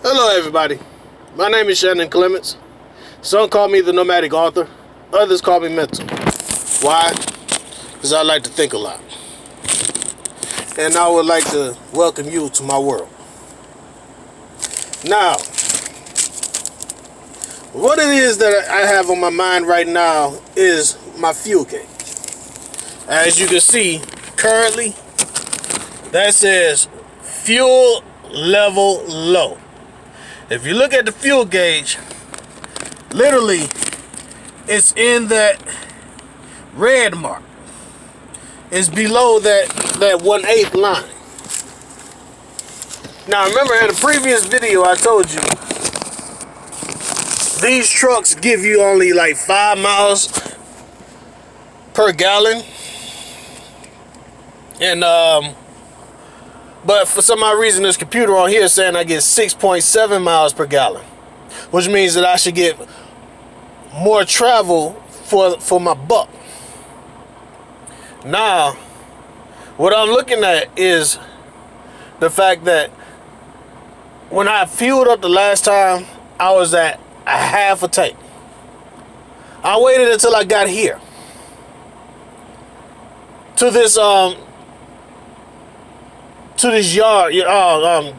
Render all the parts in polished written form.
Hello everybody, my name is Shannon Clements. Some call me the nomadic author, others call me mental. Why? Because I like to think a lot. And I would like to welcome you to my world. Now, what it is that I have on my mind right now is my fuel gauge. As you can see, currently, that says fuel level low. If you look at the fuel gauge, literally, it's in that red mark. It's below that 1/8 line. Now, remember in the previous video I told you, these trucks give you only like 5 miles per gallon. And, but for some odd reason, this computer on here is saying I get 6.7 miles per gallon, which means that I should get more travel for my buck. Now, what I'm looking at is the fact that when I fueled up the last time, I was at a half a tank. I waited until I got here to this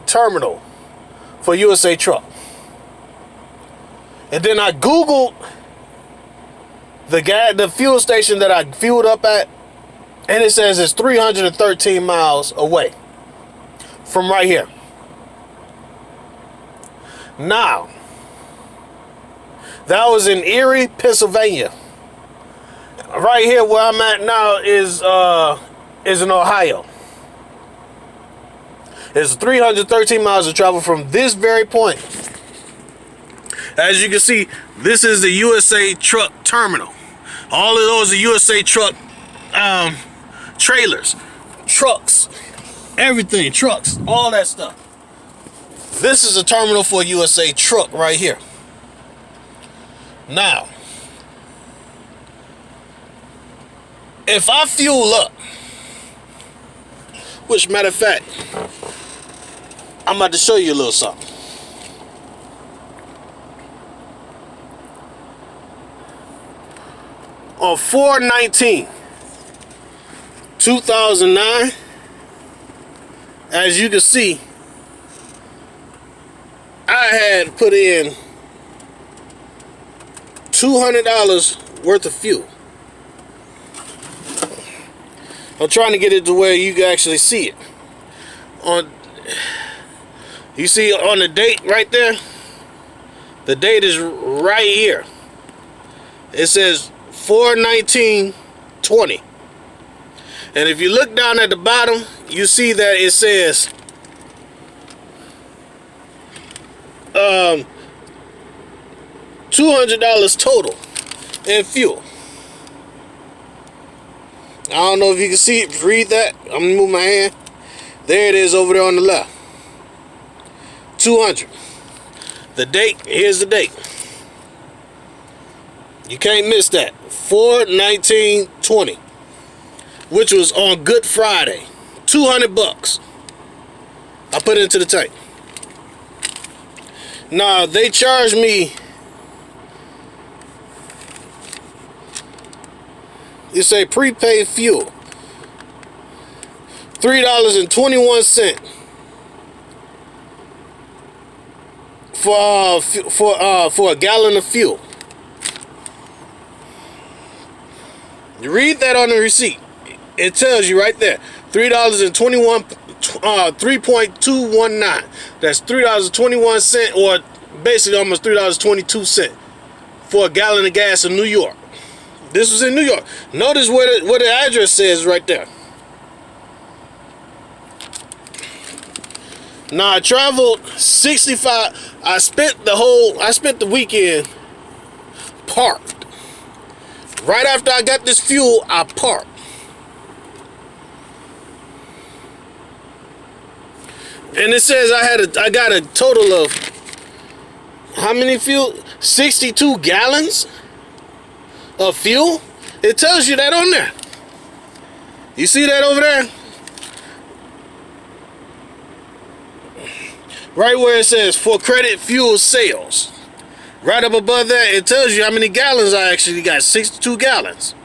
terminal for USA Truck, and then I googled the fuel station that I fueled up at, and it says it's 313 miles away from right here. Now, that was in Erie, Pennsylvania. Right here where I'm at now is in Ohio. It's 313 miles of travel from this very point. As you can see, this is the USA Truck terminal. All of those are USA Truck trailers, trucks, everything, trucks, all that stuff. This is a terminal for USA Truck right here. Now, if I fuel up, which matter of fact, I'm about to show you a little something. On 4/19/2009, as you can see, I had put in $200 worth of fuel. I'm trying to get it to where you can actually see it. You see on the date right there? The date is right here. It says 4/19/20. And if you look down at the bottom, you see that it says $200 total in fuel. I don't know if you can see it, read that. I'm gonna move my hand. There it is over there on the left. 200. The date, here's the date. You can't miss that. 4/19/20, which was on Good Friday. $200. I put it into the tank. Now they charged me, you say prepaid fuel, $3.21 for a gallon of fuel. You read that on the receipt. It tells you right there, $3.219. That's $3.21, or basically almost $3.22 for a gallon of gas in New York. This was in New York. Notice what the address says right there. Now I traveled 65. I spent the weekend parked. Right after I got this fuel, I parked. And it says I got a total of how many fuel? 62 gallons of fuel. It tells you that on there. You see that over there? right where it says for credit fuel sales, right up above that, it tells you how many gallons I actually got. 62 gallons.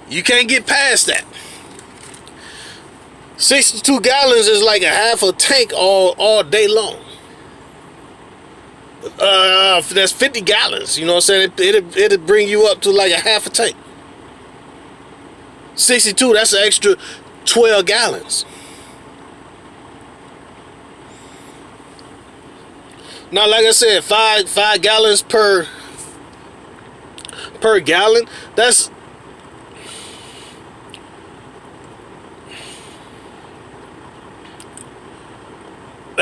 You can't get past that. 62 gallons is like a half a tank all day long. That's 50 gallons. You know what I'm saying? It'll bring you up to like a half a tank. 62, that's an extra 12 gallons. Now, like I said, five gallons per gallon. That's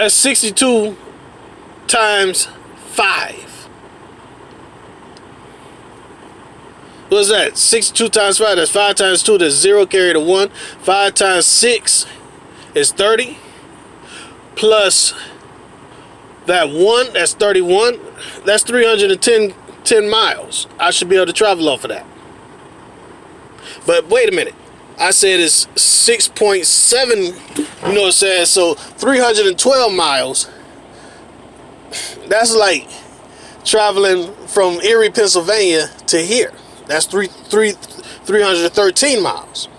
62 times 5. What's that? 62 times 5. That's 5 times 2. That's 0. Carry the 1. 5 times 6 is 30. Plus that 1, that's 31. That's 310 miles. I should be able to travel off of that. But wait a minute. I said it's 6.7, you know what I'm saying? So 312 miles. That's like traveling from Erie, Pennsylvania to here. That's 313 miles.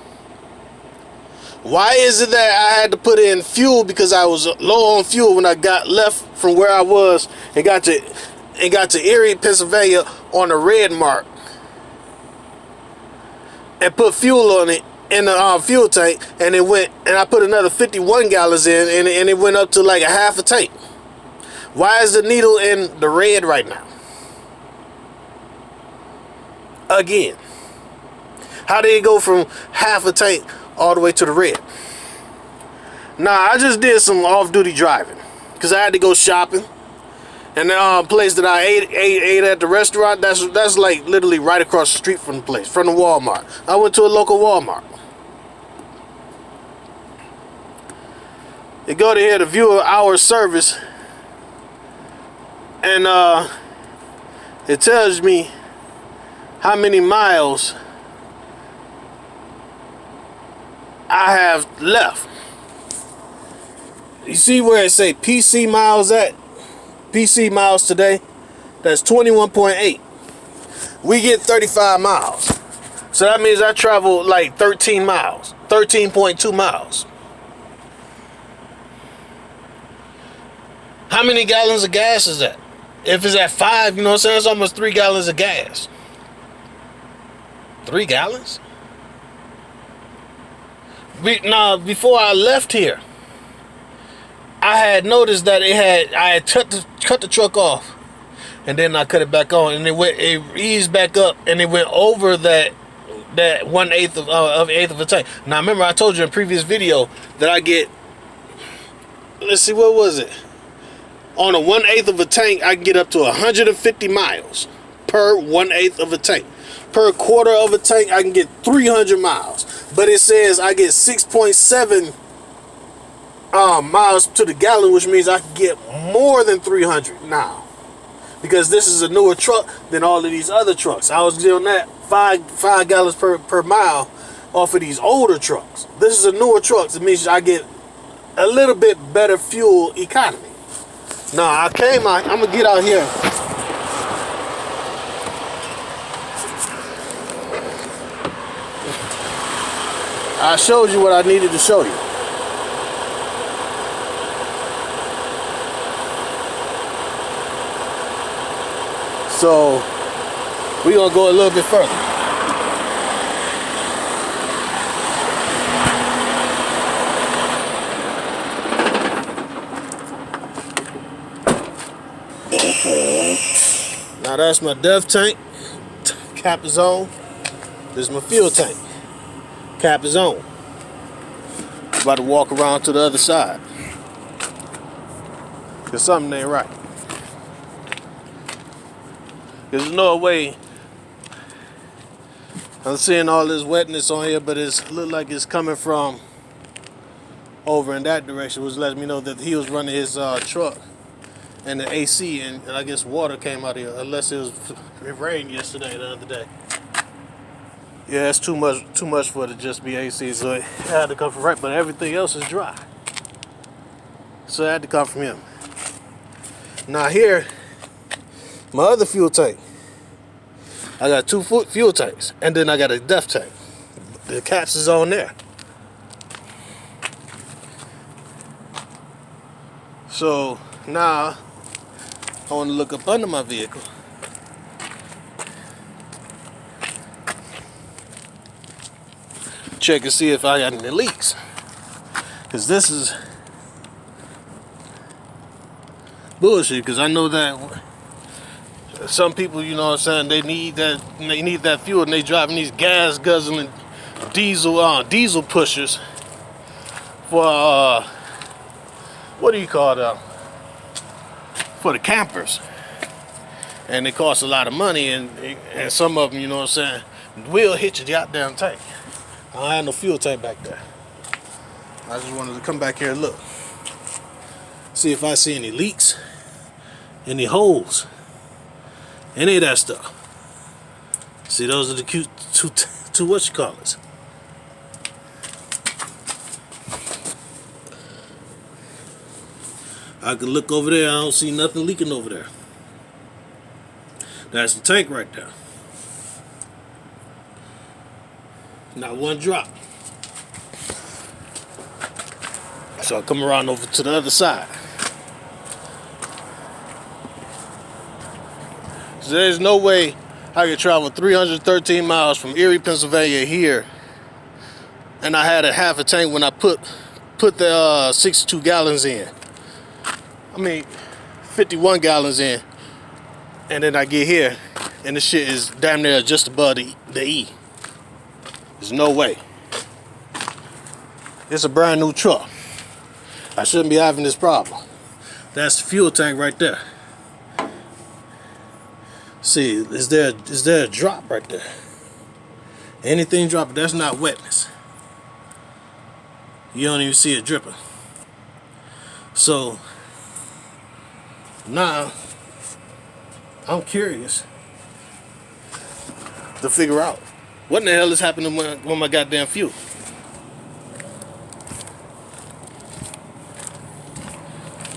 Why is it that I had to put in fuel? Because I was low on fuel when I got left from where I was and got to Erie, Pennsylvania on the red mark, and put fuel on it in the fuel tank, and I put another 51 gallons in, and it went up to like a half a tank. Why is the needle in the red right now? Again, how did it go from half a tank all the way to the red? Nah, I just did some off-duty driving because I had to go shopping, and the place that I ate at the restaurant, that's like literally right across the street from the place, from the Walmart. I went to a local Walmart. You go to here to view our service, and it tells me how many miles I have left. You see where it say PC miles at? PC miles today, that's 21.8. We get 35 miles. So that means I travel like 13 miles, 13.2 miles. How many gallons of gas is that? If it's at 5, you know what I'm saying? It's almost 3 gallons of gas. 3 gallons? Now, before I left here, I had noticed that I had cut the truck off, and then I cut it back on, and it eased back up, and it went over that 1/8 of a tank. Now, remember I told you in a previous video that I get, let's see, what was it? On a 1/8 of a tank, I can get up to 150 miles per 1/8 of a tank. Per quarter of a tank, I can get 300 miles. But it says I get 6.7 miles to the gallon, which means I can get more than 300 now. Because this is a newer truck than all of these other trucks. I was doing that 5 gallons per mile off of these older trucks. This is a newer truck. It means I get a little bit better fuel economy. Now, I'm going to get out here. I showed you what I needed to show you. So, we're going to go a little bit further. Now that's my DEF tank, cap is on. This is my fuel tank, cap is on. About to walk around to the other side, because something ain't right. There's no way. I'm seeing all this wetness on here, but it look like it's coming from over in that direction, which lets me know that he was running his truck and the AC, and I guess water came out here, unless it rained yesterday, the other day. Yeah, it's too much for it to just be AC, so it had to come from right, but everything else is dry. So it had to come from him. Now here, my other fuel tank. I got 2 fuel tanks, and then I got a def tank. The caps is on there. So now I want to look up under my vehicle. Check and see if I got any leaks. Because this is bullshit, because I know that some people, you know what I'm saying, they need that fuel, and they driving these gas guzzling diesel pushers for what do you call them? For the campers. And it costs a lot of money, and some of them, you know what I'm saying, will hit your goddamn tank. I don't have no fuel tank back there. I just wanted to come back here and look. See if I see any leaks, any holes, any of that stuff. See, those are the cute two what you call it. I can look over there, I don't see nothing leaking over there. That's the tank right there. Not one drop. So I come around over to the other side. So there's no way I could travel 313 miles from Erie, Pennsylvania here, and I had a half a tank when I put the 62 gallons in. I mean, 51 gallons in, and then I get here, and the shit is damn near just above the E. There's no way. It's a brand new truck. I shouldn't be having this problem. That's the fuel tank right there. See, is there a drop right there? Anything dropping, that's not wetness. You don't even see it dripping. So now I'm curious to figure out what in the hell is happening with my goddamn fuel.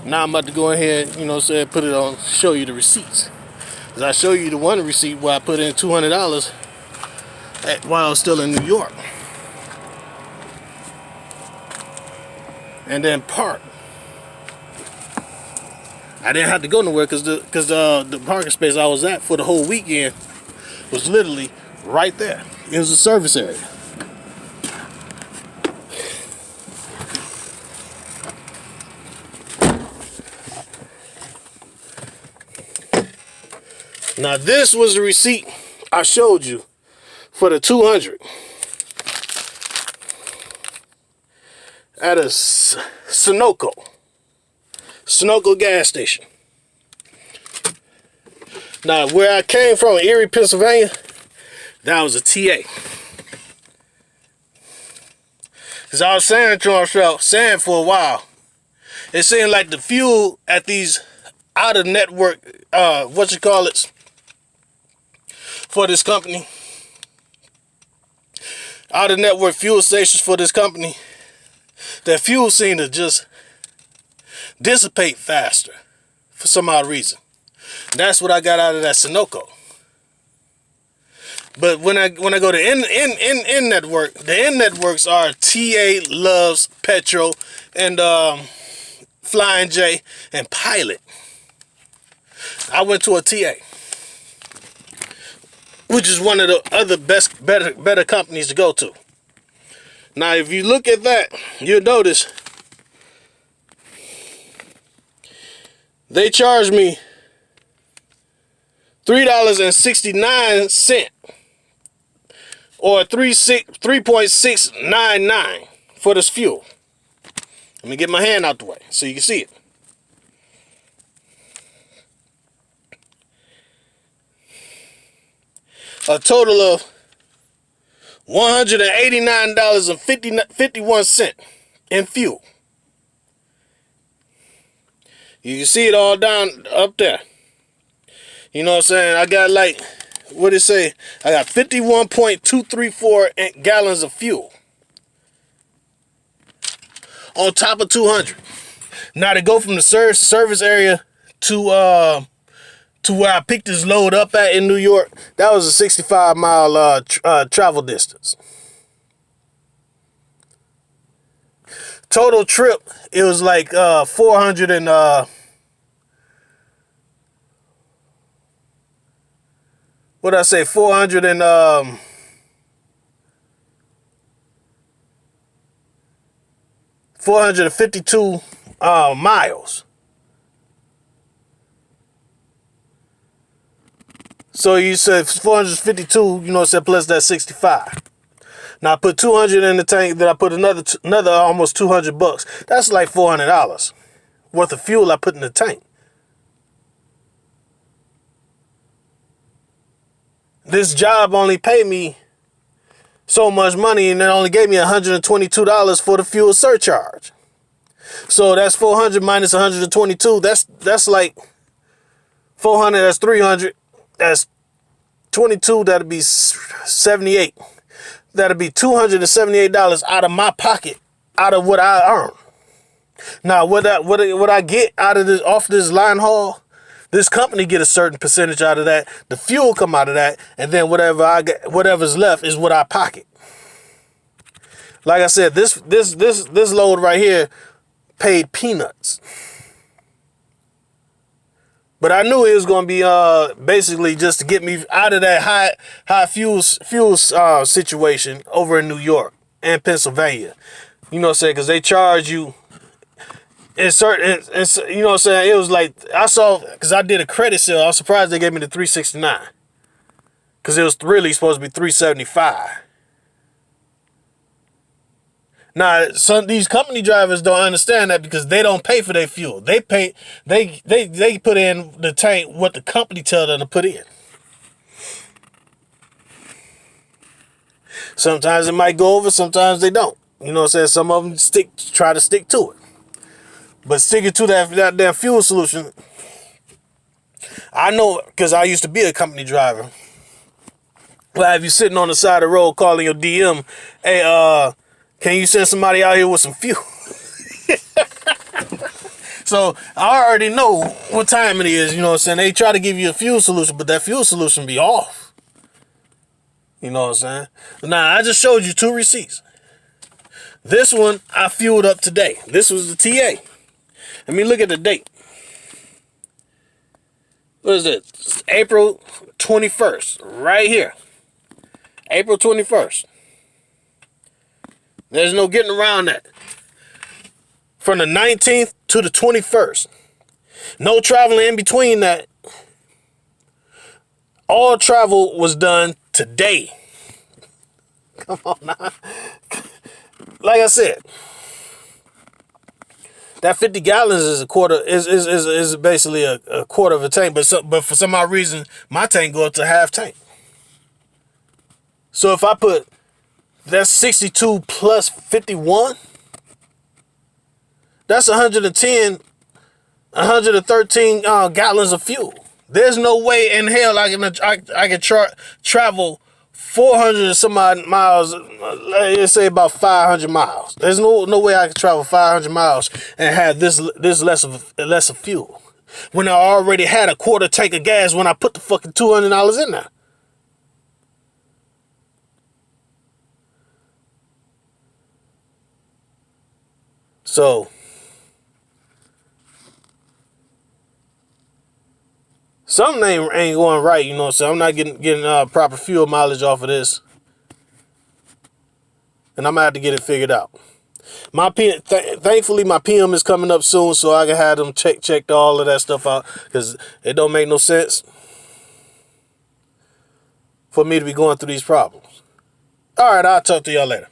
Now I'm about to go ahead, you know what I'm saying, put it on, show you the receipts. Cause I show you the one receipt where I put in $200 while I was still in New York. And then park. I didn't have to go nowhere because the parking space I was at for the whole weekend was literally right there. It was a service area. Now this was the receipt I showed you for the 200 at a Sunoco gas station. Now where I came from, Erie, Pennsylvania, that was a TA. Cause I was saying to myself, for a while, it seemed like the fuel at these out of network, for this company, out of network fuel stations for this company, that fuel seemed to just dissipate faster for some odd reason. That's what I got out of that Sunoco. But when I go to in network, the in networks are TA, Loves, Petro, and Flying J and Pilot. I went to a TA, which is one of the other better companies to go to. Now, if you look at that, you'll notice they charge me $3.69 or 3.699 for this fuel. Let me get my hand out the way so you can see it. A total of $189.51 in fuel. You can see it all down up there. You know what I'm saying? I got like, what did it say? I got 51.234 gallons of fuel on top of 200. Now to go from the service area to where I picked this load up at in New York, that was a 65-mile travel distance. Total trip, it was like 400 and what did I say? 400 and 452 miles. So you said 452, you know what I'm saying, plus that 65. Now I put 200 in the tank, then I put another almost $200. That's like $400 worth of fuel I put in the tank. This job only paid me so much money, and it only gave me $122 for the fuel surcharge. So that's 400 minus 122. That's like 400. That's 300. That's 22. That'd be 78. That'd be $278 out of my pocket, out of what I earn. Now, what I get out of this, off this line haul, this company get a certain percentage out of that. The fuel come out of that, and then whatever I get, whatever's left is what I pocket. Like I said, this load right here paid peanuts. But I knew it was going to be basically just to get me out of that high fuel situation over in New York and Pennsylvania. You know what I'm saying? Because they charge you in certain, you know what I'm saying? It was like, I saw, because I did a credit sale. I was surprised they gave me the $369. Because it was really supposed to be $375. Now, these company drivers don't understand that because they don't pay for their fuel. They pay, they put in the tank what the company tell them to put in. Sometimes it might go over, sometimes they don't. You know what I'm saying? Some of them try to stick to it. But sticking to that damn fuel solution, I know because I used to be a company driver. Well, have you sitting on the side of the road calling your DM, hey, can you send somebody out here with some fuel? So I already know what time it is, you know what I'm saying? They try to give you a fuel solution, but that fuel solution be off. You know what I'm saying? Now, I just showed you 2 receipts. This one, I fueled up today. This was the TA. Let me look at the date. What is it? It's April 21st, right here. April 21st. There's no getting around that. From the 19th to the 21st. No traveling in between that. All travel was done today. Come on now. Like I said, that 50 gallons is a quarter, is basically a quarter of a tank, but for some odd reason, my tank go up to half tank. So if I put, that's 62 plus 51, that's 110, 113 gallons of fuel. There's no way in hell I can travel 400 and some odd miles, let's say about 500 miles. There's no way I can travel 500 miles and have this less of fuel when I already had a quarter tank of gas when I put the fucking $200 in there. So something ain't going right, you know what I'm saying? I'm not getting proper fuel mileage off of this. And I'm going to have to get it figured out. Thankfully, my PM is coming up soon, so I can have them check all of that stuff out. Because it don't make no sense for me to be going through these problems. All right, I'll talk to y'all later.